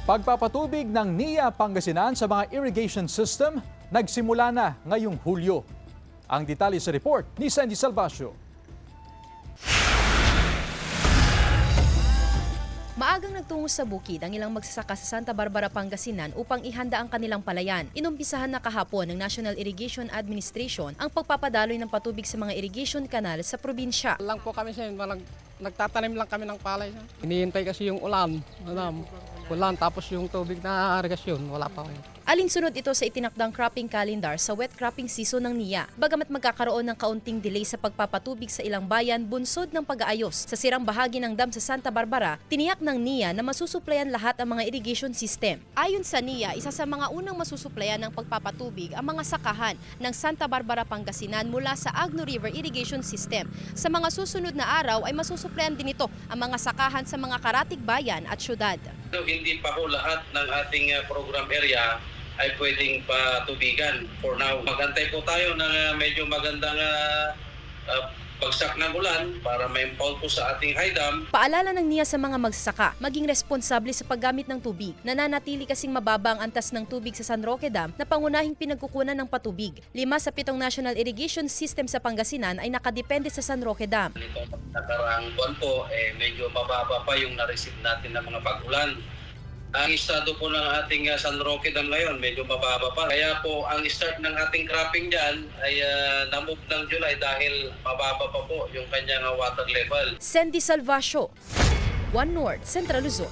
Pagpapatubig ng NIA Pangasinan sa mga irrigation system nagsimula na ngayong Hulyo. Ang detalye sa report ni Sandy Salvacio. Maagang nagtungo sa bukid ang ilang magsasaka sa Santa Barbara, Pangasinan upang ihanda ang kanilang palayan. Inumpisahan na kahapon ng National Irrigation Administration ang pagpapadaloy ng patubig sa mga irrigation canal sa probinsya. Lang po kami siya, nagtatanim lang kami ng palay. Hinihintay kasi yung ulan. Ulan, tapos yung tubig na irigasyon, wala pa. Alinsunod ito sa itinakdang cropping calendar sa wet cropping season ng NIA. Bagamat magkakaroon ng kaunting delay sa pagpapatubig sa ilang bayan bunsod ng pag-aayos sa sirang bahagi ng dam sa Santa Barbara, tiniyak ng NIA na masusuplayan lahat ang mga irrigation system. Ayon sa NIA, isa sa mga unang masusuplayan ng pagpapatubig ang mga sakahan ng Santa Barbara, Pangasinan mula sa Agno River Irrigation System. Sa mga susunod na araw ay masusuplayan din ito ang mga sakahan sa mga karatig bayan at syudad. Hindi pa po lahat ng ating program area ay pwedeng patubigan for now. Magantay po tayo ng medyo magandang bagsak ng ulan para ma-impound po sa ating high dam. Paalala ng NIA sa mga magsasaka, maging responsable sa paggamit ng tubig. Nananatili kasing mababa ang antas ng tubig sa San Roque Dam na pangunahing pinagkukunan ng patubig. 5 sa 7 national irrigation system sa Pangasinan ay nakadepende sa San Roque Dam. Nitong nakaraang buwan po, medyo mababa pa yung na-receive natin ng mga pag-ulan. Ang estado po ng ating San Roque Dam ngayon, medyo mababa pa. Kaya po, ang start ng ating cropping dyan ay na-move ng July dahil mababa pa po yung kanyang water level. Sandy Salvacio, One North, Central Luzon.